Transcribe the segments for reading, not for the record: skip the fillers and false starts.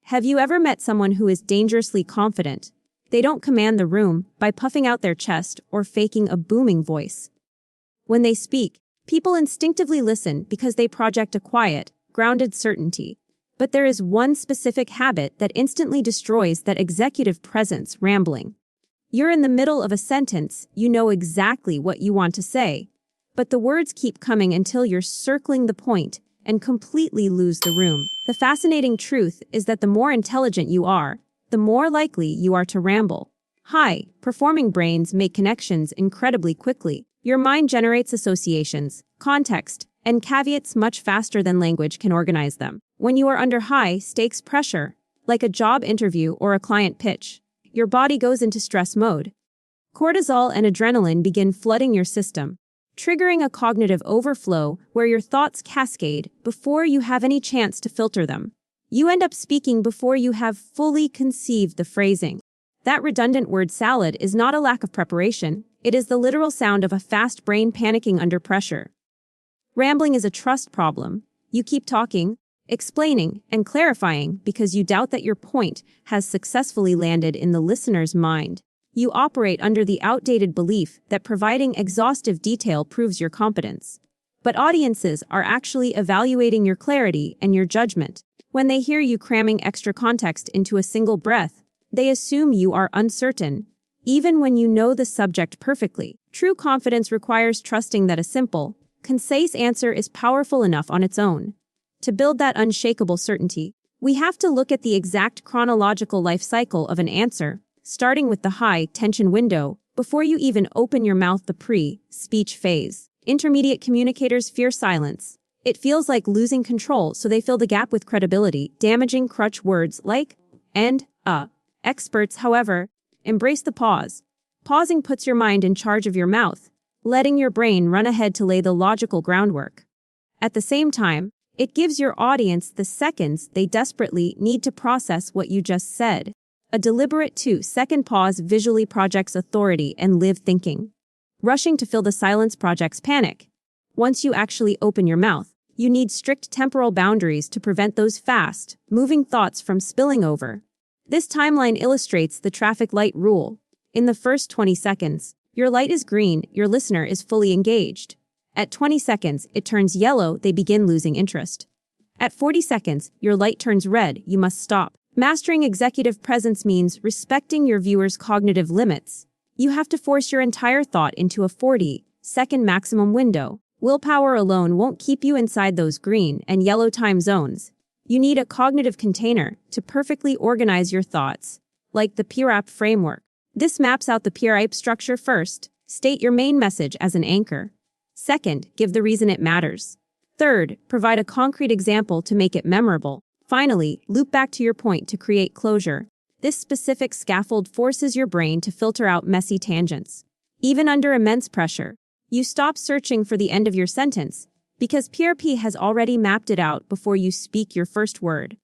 Have you ever met someone who is dangerously confident? They don't command the room by puffing out their chest or faking a booming voice. When they speak, people instinctively listen because they project a quiet, grounded certainty. But there is one specific habit that instantly destroys that executive presence: rambling. You're in the middle of a sentence, you know exactly what you want to say, but the words keep coming until you're circling the point and completely lose the room. The fascinating truth is that the more intelligent you are, the more likely you are to ramble. High-performing brains make connections incredibly quickly. Your mind generates associations, context, and caveats much faster than language can organize them. When you are under high-stakes pressure, like a job interview or a client pitch, your body goes into stress mode. Cortisol and adrenaline begin flooding your system, triggering a cognitive overflow where your thoughts cascade before you have any chance to filter them. You end up speaking before you have fully conceived the phrasing. That redundant word salad is not a lack of preparation, it is the literal sound of a fast brain panicking under pressure. Rambling is a trust problem. You keep talking, explaining, and clarifying because you doubt that your point has successfully landed in the listener's mind. You operate under the outdated belief that providing exhaustive detail proves your competence. But audiences are actually evaluating your clarity and your judgment. When they hear you cramming extra context into a single breath, they assume you are uncertain, even when you know the subject perfectly. True confidence requires trusting that a simple, concise answer is powerful enough on its own. To build that unshakable certainty, we have to look at the exact chronological life cycle of an answer, starting with the high-tension window, before you even open your mouth, the pre-speech phase. Intermediate communicators fear silence. It feels like losing control, so they fill the gap with credibility, damaging crutch words like and, Experts, however, embrace the pause. Pausing puts your mind in charge of your mouth, letting your brain run ahead to lay the logical groundwork. At the same time, it gives your audience the seconds they desperately need to process what you just said. A deliberate 2-second pause visually projects authority and live thinking. Rushing to fill the silence projects panic. Once you actually open your mouth, you need strict temporal boundaries to prevent those fast, moving thoughts from spilling over. This timeline illustrates the traffic light rule. In the first 20 seconds, your light is green, your listener is fully engaged. At 20 seconds, it turns yellow, they begin losing interest. At 40 seconds, your light turns red, you must stop. Mastering executive presence means respecting your viewer's cognitive limits. You have to force your entire thought into a 40-second maximum window. Willpower alone won't keep you inside those green and yellow time zones. You need a cognitive container to perfectly organize your thoughts, like the PIRAP framework. This maps out the PIRAP structure. First, state your main message as an anchor. Second, give the reason it matters. Third, provide a concrete example to make it memorable. Finally, loop back to your point to create closure. This specific scaffold forces your brain to filter out messy tangents. Even under immense pressure, you stop searching for the end of your sentence, because PRP has already mapped it out before you speak your first word.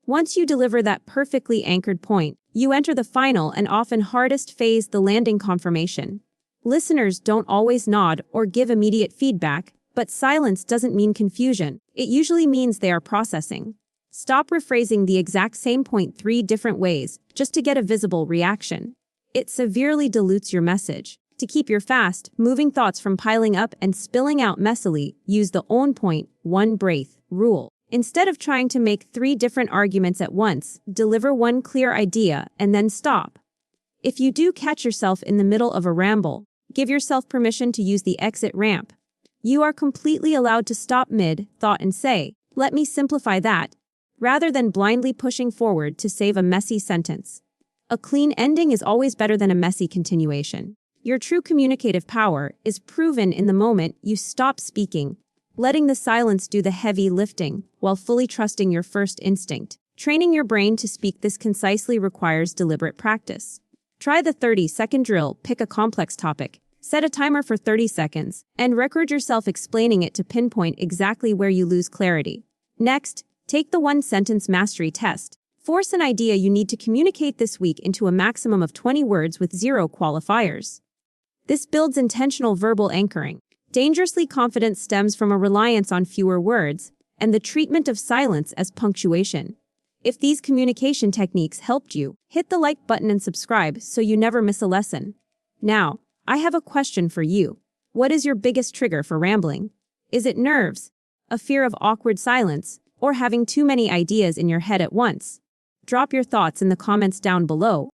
Once you deliver that perfectly anchored point, you enter the final and often hardest phase, the landing confirmation. Listeners don't always nod or give immediate feedback, but silence doesn't mean confusion. It usually means they are processing. Stop rephrasing the exact same point 3 different ways just to get a visible reaction. It severely dilutes your message. To keep your fast-moving thoughts from piling up and spilling out messily, use the on point, one breath rule. Instead of trying to make 3 different arguments at once, deliver one clear idea and then stop. If you do catch yourself in the middle of a ramble, give yourself permission to use the exit ramp. You are completely allowed to stop mid-thought and say, "Let me simplify that," rather than blindly pushing forward to save a messy sentence. A clean ending is always better than a messy continuation. Your true communicative power is proven in the moment you stop speaking, letting the silence do the heavy lifting while fully trusting your first instinct. Training your brain to speak this concisely requires deliberate practice. Try the 30-second drill. Pick a complex topic, set a timer for 30 seconds, and record yourself explaining it to pinpoint exactly where you lose clarity. Next, take the 1-sentence mastery test. Force an idea you need to communicate this week into a maximum of 20 words with 0 qualifiers. This builds intentional verbal anchoring. Dangerously confident stems from a reliance on fewer words and the treatment of silence as punctuation. If these communication techniques helped you, hit the like button and subscribe so you never miss a lesson. Now, I have a question for you. What is your biggest trigger for rambling? Is it nerves, a fear of awkward silence, or having too many ideas in your head at once? Drop your thoughts in the comments down below,